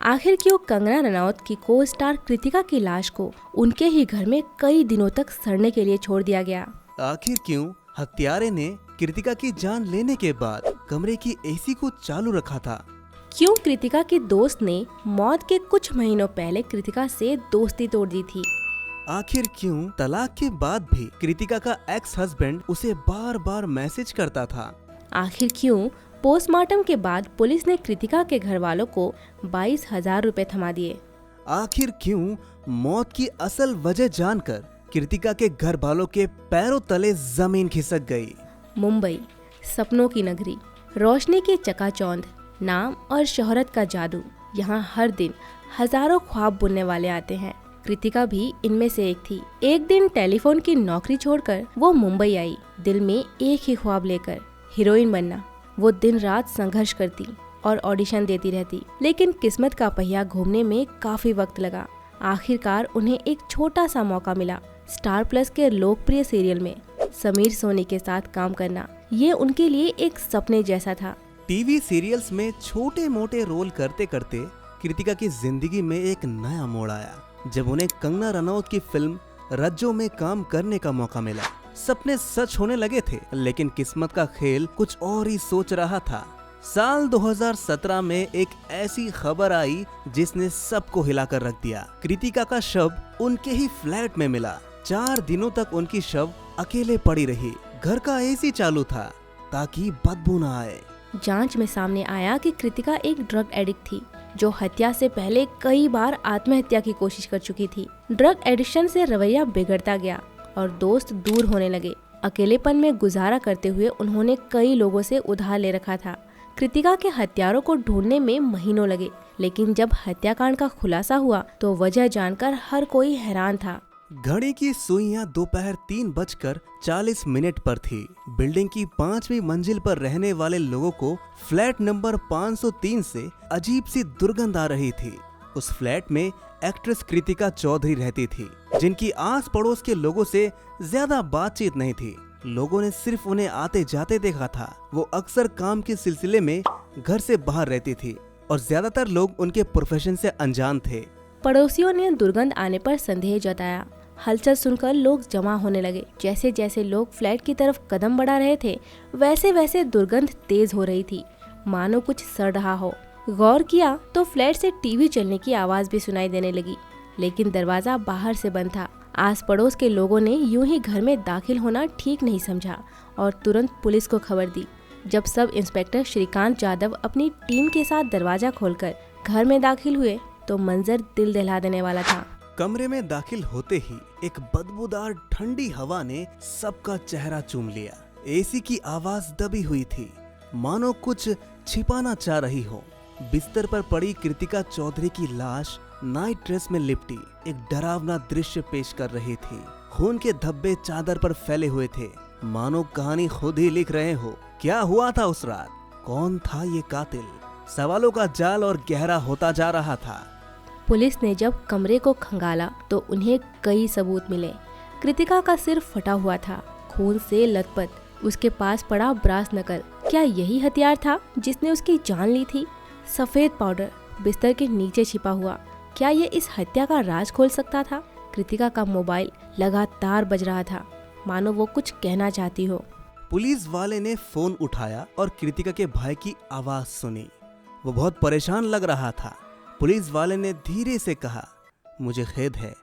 आखिर क्यों कंगना रनौत की को स्टार कृतिका की लाश को उनके ही घर में कई दिनों तक सड़ने के लिए छोड़ दिया गया? आखिर क्यों हत्यारे ने कृतिका की जान लेने के बाद कमरे की एसी को चालू रखा था? क्यों कृतिका की दोस्त ने मौत के कुछ महीनों पहले कृतिका से दोस्ती तोड़ दी थी? आखिर क्यों तलाक के बाद भी कृतिका का एक्स हस्बैंड उसे बार बार मैसेज करता था? आखिर क्यों पोस्टमार्टम के बाद पुलिस ने कृतिका के घर वालों को 22,000 रुपए थमा दिए? आखिर क्यों मौत की असल वजह जानकर कृतिका के घर वालों के पैरों तले जमीन खिसक गई? मुंबई, सपनों की नगरी, रोशनी की चकाचौंध, नाम और शोहरत का जादू। यहाँ हर दिन हजारों ख्वाब बुनने वाले आते हैं। कृतिका भी इनमें से एक थी। एक दिन टेलीफोन की नौकरी छोड़कर वो मुंबई आई, दिल में एक ही ख्वाब लेकर, हीरोइन बनना। वो दिन रात संघर्ष करती और ऑडिशन देती रहती, लेकिन किस्मत का पहिया घूमने में काफी वक्त लगा। आखिरकार उन्हें एक छोटा सा मौका मिला, स्टार प्लस के लोकप्रिय सीरियल में समीर सोनी के साथ काम करना। ये उनके लिए एक सपने जैसा था। टीवी सीरियल्स में छोटे मोटे रोल करते करते कृतिका की जिंदगी में एक नया मोड़ आया, जब उन्हें कंगना रनौत की फिल्म रज्जो में काम करने का मौका मिला। सपने सच होने लगे थे, लेकिन किस्मत का खेल कुछ और ही सोच रहा था। साल 2017 में एक ऐसी खबर आई जिसने सबको हिलाकर रख दिया। कृतिका का शव उनके ही फ्लैट में मिला। 4 दिनों तक उनकी शव अकेले पड़ी रही। घर का एसी चालू था ताकि बदबू न आए। जांच में सामने आया कि कृतिका एक ड्रग एडिक्ट थी, जो हत्या से पहले कई बार आत्महत्या की कोशिश कर चुकी थी। ड्रग एडिक्शन से रवैया बिगड़ता गया और दोस्त दूर होने लगे। अकेलेपन में गुजारा करते हुए उन्होंने कई लोगों से उधार ले रखा था। कृतिका के हत्यारों को ढूंढने में महीनों लगे, लेकिन जब हत्याकांड का खुलासा हुआ तो वजह जानकर हर कोई हैरान था। घड़ी की सुइयां दोपहर 3:40 पर थी। बिल्डिंग की 5वीं मंजिल पर रहने वाले लोगों को फ्लैट नंबर 503 से अजीब सी दुर्गंध आ रही थी। उस फ्लैट में एक्ट्रेस कृतिका चौधरी रहती थी, जिनकी आस पड़ोस के लोगों से ज्यादा बातचीत नहीं थी। लोगों ने सिर्फ उन्हें आते जाते देखा था। वो अक्सर काम के सिलसिले में घर से बाहर रहती थी और ज्यादातर लोग उनके प्रोफेशन से अनजान थे। पड़ोसियों ने दुर्गंध आने पर संदेह जताया। हलचल सुनकर लोग जमा होने लगे। जैसे जैसे लोग फ्लैट की तरफ कदम बढ़ा रहे थे, वैसे वैसे दुर्गंध तेज हो रही थी, मानो कुछ सड़ रहा हो। गौर किया तो फ्लैट से टीवी चलने की आवाज भी सुनाई देने लगी, लेकिन दरवाजा बाहर से बंद था। आस पड़ोस के लोगों ने यूं ही घर में दाखिल होना ठीक नहीं समझा और तुरंत पुलिस को खबर दी। जब सब इंस्पेक्टर श्रीकांत यादव अपनी टीम के साथ दरवाजा खोलकर घर में दाखिल हुए तो मंजर दिल दहला देने वाला था। कमरे में दाखिल होते ही एक बदबूदार ठंडी हवा ने सबका चेहरा चूम लिया। एसी की आवाज दबी हुई थी, मानो कुछ छिपाना चाह रही हो। बिस्तर पर पड़ी कृतिका चौधरी की लाश नाइट ड्रेस में लिपटी एक डरावना दृश्य पेश कर रही थी। खून के धब्बे चादर पर फैले हुए थे, मानो कहानी खुद ही लिख रहे हो। क्या हुआ था उस रात? कौन था ये कातिल? सवालों का जाल और गहरा होता जा रहा था। पुलिस ने जब कमरे को खंगाला तो उन्हें कई सबूत मिले। कृतिका का सिर फटा हुआ था, खून से लथपथ। उसके पास पड़ा ब्रास नकल। क्या यही हथियार था जिसने उसकी जान ली थी? सफेद पाउडर बिस्तर के नीचे छिपा हुआ, क्या ये इस हत्या का राज खोल सकता था? कृतिका का मोबाइल लगातार बज रहा था, मानो वो कुछ कहना चाहती हो। पुलिस वाले ने फोन उठाया और कृतिका के भाई की आवाज सुनी। वो बहुत परेशान लग रहा था। पुलिस वाले ने धीरे से कहा, मुझे खेद है,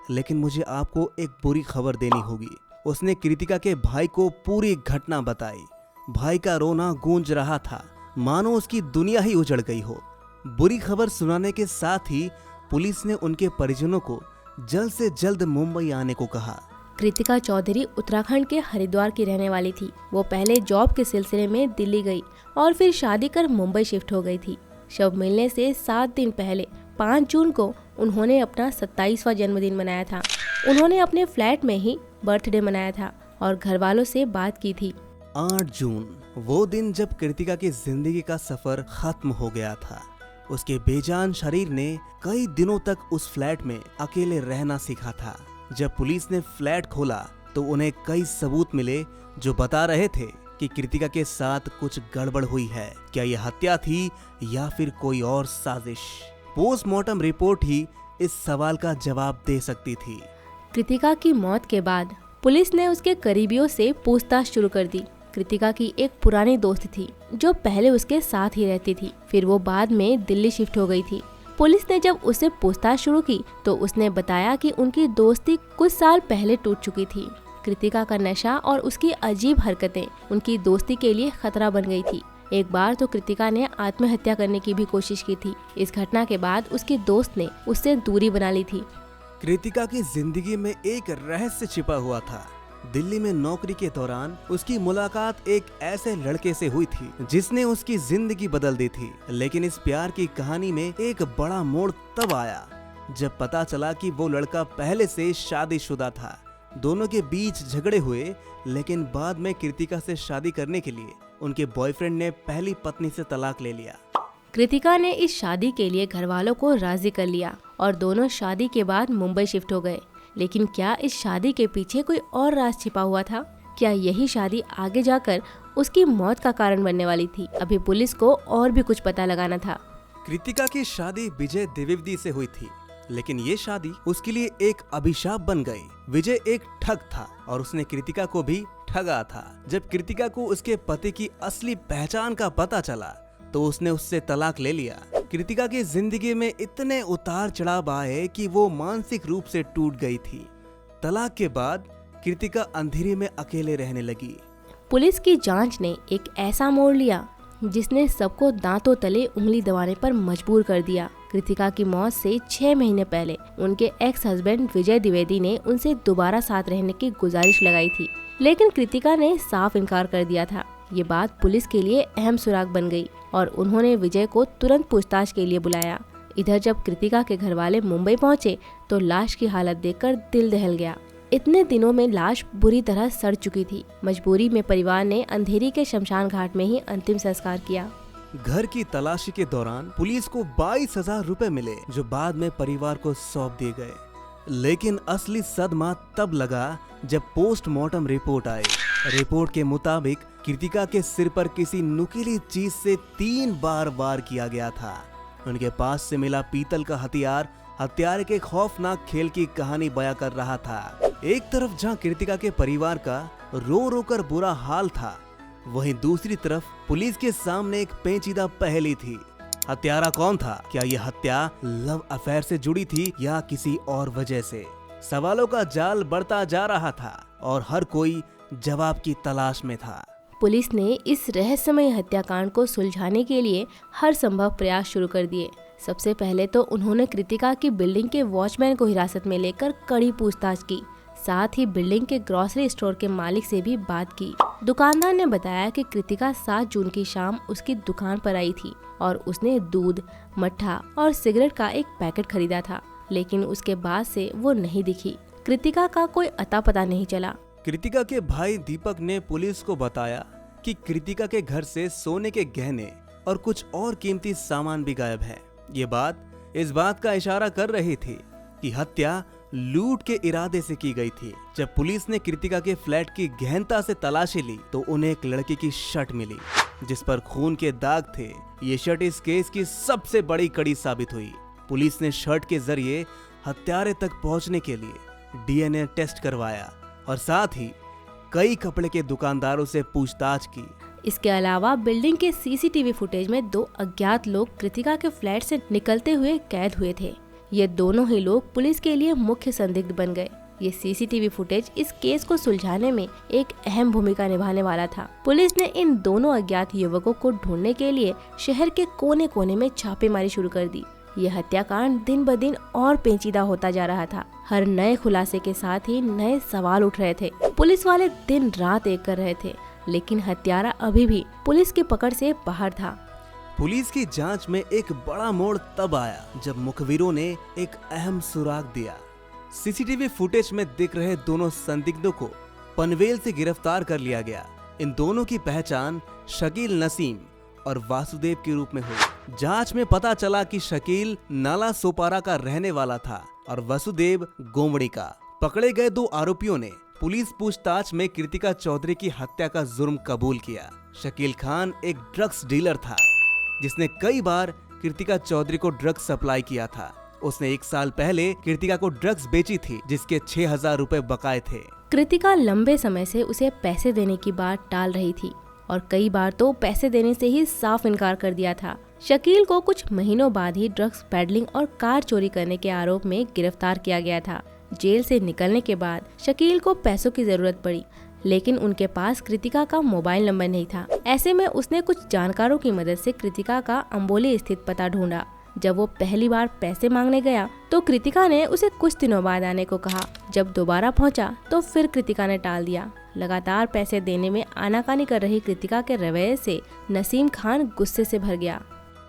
लेकिन मुझे आपको एक बुरी खबर देनी होगी। उसने कृतिका के भाई को पूरी घटना बताई। भाई का रोना गूंज रहा था, मानो उसकी दुनिया ही उजड़ गई हो। बुरी खबर सुनाने के साथ ही पुलिस ने उनके परिजनों को जल्द से जल्द मुंबई आने को कहा। कृतिका चौधरी उत्तराखंड के हरिद्वार की रहने वाली थी। वो पहले जॉब के सिलसिले में दिल्ली गई और फिर शादी कर मुंबई शिफ्ट हो गई थी। शव मिलने से 7 दिन पहले 5 जून को उन्होंने अपना 27वां जन्मदिन मनाया था। उन्होंने अपने फ्लैट में ही बर्थडे मनाया था और घर वालों से बात की थी। 8 जून, वो दिन जब कृतिका की जिंदगी का सफर खत्म हो गया था। उसके बेजान शरीर ने कई दिनों तक उस फ्लैट में अकेले रहना सीखा था। जब पुलिस ने फ्लैट खोला तो उन्हें कई सबूत मिले जो बता रहे थे कि कृतिका के साथ कुछ गड़बड़ हुई है। क्या यह हत्या थी या फिर कोई और साजिश? पोस्टमार्टम रिपोर्ट ही इस सवाल का जवाब दे सकती थी। कृतिका की मौत के बाद पुलिस ने उसके करीबियों से पूछताछ शुरू कर दी। कृतिका की एक पुरानी दोस्त थी जो पहले उसके साथ ही रहती थी, फिर वो बाद में दिल्ली शिफ्ट हो गई थी। पुलिस ने जब उससे पूछताछ शुरू की तो उसने बताया कि उनकी दोस्ती कुछ साल पहले टूट चुकी थी। कृतिका का नशा और उसकी अजीब हरकतें उनकी दोस्ती के लिए खतरा बन गई थी। एक बार तो कृतिका ने आत्महत्या करने की भी कोशिश की थी। इस घटना के बाद उसकी दोस्त ने उससे दूरी बना ली थी। कृतिका की जिंदगी में एक रहस्य छिपा हुआ था। दिल्ली में नौकरी के दौरान उसकी मुलाकात एक ऐसे लड़के से हुई थी जिसने उसकी जिंदगी बदल दी थी। लेकिन इस प्यार की कहानी में एक बड़ा मोड़ तब आया जब पता चला कि वो लड़का पहले से शादीशुदा था। दोनों के बीच झगड़े हुए, लेकिन बाद में कृतिका से शादी करने के लिए उनके बॉयफ्रेंड ने पहली पत्नी से तलाक ले लिया। कृतिका ने इस शादी के लिए घर वालों को राजी कर लिया और दोनों शादी के बाद मुंबई शिफ्ट हो गए। लेकिन क्या इस शादी के पीछे कोई और राज छिपा हुआ था? क्या यही शादी आगे जाकर उसकी मौत का कारण बनने वाली थी? अभी पुलिस को और भी कुछ पता लगाना था। कृतिका की शादी विजय द्विवेदी से हुई थी, लेकिन ये शादी उसके लिए एक अभिशाप बन गई। विजय एक ठग था और उसने कृतिका को भी ठगा था। जब कृतिका को उसके पति की असली पहचान का पता चला तो उसने उससे तलाक ले लिया। कृतिका की जिंदगी में इतने उतार चढ़ाव आए कि वो मानसिक रूप से टूट गई थी। तलाक के बाद कृतिका अंधेरे में अकेले रहने लगी। पुलिस की जांच ने एक ऐसा मोड़ लिया जिसने सबको दांतों तले उंगली दबाने पर मजबूर कर दिया। कृतिका की मौत से 6 महीने पहले उनके एक्स हस्बैंड विजय द्विवेदी ने उनसे दोबारा साथ रहने की गुजारिश लगाई थी, लेकिन कृतिका ने साफ इनकार कर दिया था। ये बात पुलिस के लिए अहम सुराग बन गई और उन्होंने विजय को तुरंत पूछताछ के लिए बुलाया। इधर जब कृतिका के घर वाले मुंबई पहुंचे तो लाश की हालत देखकर दिल दहल गया। इतने दिनों में लाश बुरी तरह सड़ चुकी थी। मजबूरी में परिवार ने अंधेरी के शमशान घाट में ही अंतिम संस्कार किया। घर की तलाशी के दौरान पुलिस को 22,000 रुपए मिले जो बाद में परिवार को सौंप दिए गए। लेकिन असली सदमा तब लगा जब पोस्टमार्टम रिपोर्ट आई। रिपोर्ट के मुताबिक कृतिका के सिर पर किसी नुकीली चीज से 3 बार वार किया गया था। उनके पास से मिला पीतल का हथियार हत्यारे के खौफनाक खेल की कहानी बयां कर रहा था। एक तरफ जहां कृतिका के परिवार का रो रो कर बुरा हाल था, वहीं दूसरी तरफ पुलिस के सामने एक पेचीदा पहेली थी। हत्यारा कौन था? क्या यह हत्या लव अफेयर से जुड़ी थी या किसी और वजह से? सवालों का जाल बढ़ता जा रहा था और हर कोई जवाब की तलाश में था। पुलिस ने इस रहस्यमय हत्याकांड को सुलझाने के लिए हर संभव प्रयास शुरू कर दिए। सबसे पहले तो उन्होंने कृतिका की बिल्डिंग के वॉचमैन को हिरासत में लेकर कड़ी पूछताछ की। साथ ही बिल्डिंग के ग्रोसरी स्टोर के मालिक से भी बात की। दुकानदार ने बताया कि कृतिका 7 जून की शाम उसकी दुकान पर आई थी और उसने दूध, मट्ठा और सिगरेट का एक पैकेट खरीदा था, लेकिन उसके बाद से वो नहीं दिखी। कृतिका का कोई अता पता नहीं चला। कृतिका के भाई दीपक ने पुलिस को बताया कि कृतिका के घर से सोने के गहने और कुछ और कीमती सामान भी गायब है। ये बात इस बात का इशारा कर रही थी कि हत्या लूट के इरादे से की गई थी। जब पुलिस ने कृतिका के फ्लैट की गहनता से तलाशी ली तो उन्हें एक लड़के की शर्ट मिली जिस पर खून के दाग थे। ये शर्ट इस केस की सबसे बड़ी कड़ी साबित हुई। पुलिस ने शर्ट के जरिए हत्यारे तक पहुंचने के लिए डीएनए टेस्ट करवाया और साथ ही कई कपड़े के दुकानदारों से पूछताछ की। इसके अलावा बिल्डिंग के सीसीटीवी फुटेज में 2 अज्ञात लोग कृतिका के फ्लैट से निकलते हुए कैद हुए थे। ये दोनों ही लोग पुलिस के लिए मुख्य संदिग्ध बन गए। ये सीसीटीवी फुटेज इस केस को सुलझाने में एक अहम भूमिका निभाने वाला था। पुलिस ने इन दोनों अज्ञात युवकों को ढूंढने के लिए शहर के कोने कोने में छापेमारी शुरू कर दी। यह हत्याकांड दिन ब दिन और पेचीदा होता जा रहा था। हर नए खुलासे के साथ ही नए सवाल उठ रहे थे। पुलिस वाले दिन रात एक कर रहे थे, लेकिन हत्यारा अभी भी पुलिस की पकड़ से बाहर था। पुलिस की जांच में एक बड़ा मोड़ तब आया जब मुखबिरों ने एक अहम सुराग दिया। सीसीटीवी फुटेज में दिख रहे दोनों संदिग्धों को पनवेल से गिरफ्तार कर लिया गया। इन दोनों की पहचान शकील नसीम और वासुदेव के रूप में हुई। जांच में पता चला कि शकील नाला सोपारा का रहने वाला था और वासुदेव गोमड़ी का। पकड़े गए 2 आरोपियों ने पुलिस पूछताछ में कृतिका चौधरी की हत्या का जुर्म कबूल किया। शकील खान एक ड्रग्स डीलर था जिसने कई बार कृतिका चौधरी को ड्रग्स सप्लाई किया था। उसने 1 साल पहले कृतिका को ड्रग्स बेची थी, जिसके 6,000 रुपए बकाए थे। कृतिका लंबे समय से उसे पैसे देने की बात टाल रही थी और कई बार तो पैसे देने से ही साफ इनकार कर दिया था। शकील को कुछ महीनों बाद ही ड्रग्स पेडलिंग और कार चोरी करने के आरोप में गिरफ्तार किया गया था। जेल से निकलने के बाद शकील को पैसों की जरूरत पड़ी, लेकिन उनके पास कृतिका का मोबाइल नंबर नहीं था। ऐसे में उसने कुछ जानकारों की मदद से कृतिका का अंबोली स्थित पता ढूंढा। जब वो पहली बार पैसे मांगने गया तो कृतिका ने उसे कुछ दिनों बाद आने को कहा। जब दोबारा पहुंचा तो फिर कृतिका ने टाल दिया। लगातार पैसे देने में आनाकानी कर रही कृतिका के रवैये से नसीम खान गुस्से से भर गया।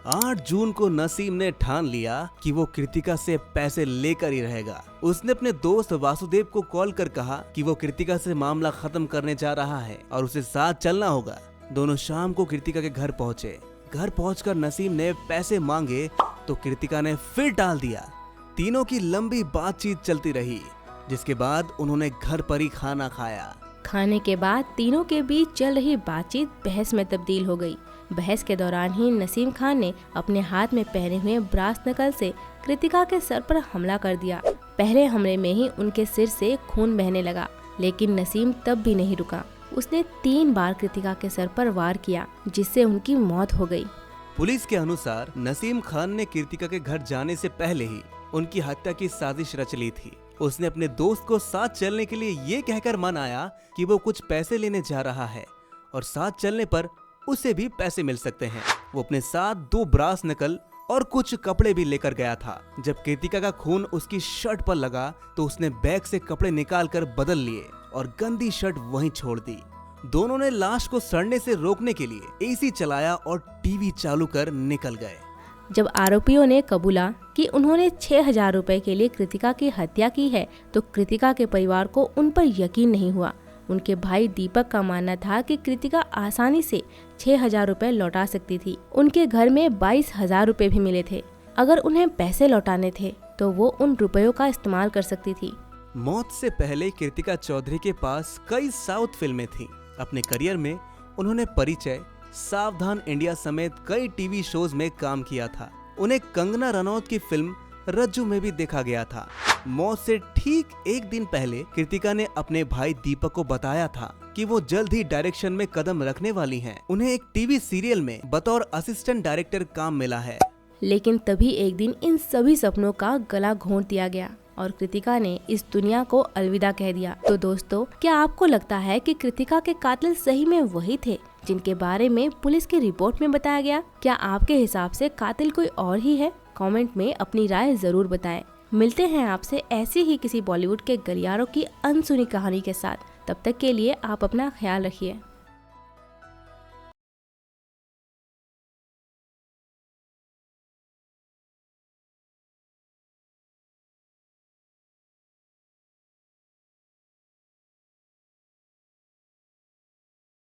8 जून को नसीम ने ठान लिया कि वो कृतिका से पैसे लेकर ही रहेगा। उसने अपने दोस्त वासुदेव को कॉल कर कहा कि वो कृतिका से मामला खत्म करने जा रहा है और उसे साथ चलना होगा। दोनों शाम को कृतिका के घर पहुँचे। घर पहुंचकर नसीम ने पैसे मांगे तो कृतिका ने फिर टाल दिया। तीनों की लंबी बातचीत चलती रही, जिसके बाद उन्होंने घर पर ही खाना खाया। खाने के बाद तीनों के बीच चल रही बातचीत बहस में तब्दील हो गई। बहस के दौरान ही नसीम खान ने अपने हाथ में पहने हुए ब्रास नकल से कृतिका के सर पर हमला कर दिया। पहले हमले में ही उनके सिर से खून बहने लगा, लेकिन नसीम तब भी नहीं रुका। उसने 3 बार कृतिका के सर पर वार किया, जिससे उनकी मौत हो गई। पुलिस के अनुसार नसीम खान ने कृतिका के घर जाने से पहले ही उनकी हत्या की साजिश रच ली थी। उसने अपने दोस्त को साथ चलने के लिए ये कहकर मनाया कि वो कुछ पैसे लेने जा रहा है और साथ चलने पर उसे भी पैसे मिल सकते हैं। वो अपने साथ 2 ब्रास नकल और कुछ कपड़े भी लेकर गया था। जब कृतिका का खून उसकी शर्ट पर लगा तो उसने बैग से कपड़े निकालकर बदल लिए और गंदी शर्ट वहीं छोड़ दी। दोनों ने लाश को सड़ने से रोकने के लिए एसी चलाया और टीवी चालू कर निकल गए। जब आरोपियों ने कबूला कि उन्होंने 6,000 रुपए के लिए कृतिका की हत्या की है तो कृतिका के परिवार को उन पर यकीन नहीं हुआ। उनके भाई दीपक का मानना था कि कृतिका आसानी से 6,000 रुपए लौटा सकती थी। उनके घर में 22,000 रुपए भी मिले थे। अगर उन्हें पैसे लौटाने थे तो वो उन रुपयों का इस्तेमाल कर सकती थी। मौत से पहले कृतिका चौधरी के पास कई साउथ फिल्में थीं। अपने करियर में उन्होंने परिचय, सावधान इंडिया समेत कई टीवी शोज में काम किया था। उन्हें कंगना रनौत की फिल्म रज्जू में भी देखा गया था। मौत से ठीक 1 दिन पहले कृतिका ने अपने भाई दीपक को बताया था कि वो जल्द ही डायरेक्शन में कदम रखने वाली हैं। उन्हें एक टीवी सीरियल में बतौर असिस्टेंट डायरेक्टर काम मिला है। लेकिन तभी एक दिन इन सभी सपनों का गला घोंट दिया गया और कृतिका ने इस दुनिया को अलविदा कह दिया। तो दोस्तों, क्या आपको लगता है कि कृतिका के कातिल सही में वही थे जिनके बारे में पुलिस की रिपोर्ट में बताया गया? क्या आपके हिसाब से कातिल कोई और ही है? कमेंट में अपनी राय जरूर बताएं। मिलते हैं आपसे ऐसी ही किसी बॉलीवुड के गलियारों की अनसुनी कहानी के साथ। तब तक के लिए आप अपना ख्याल रखिए।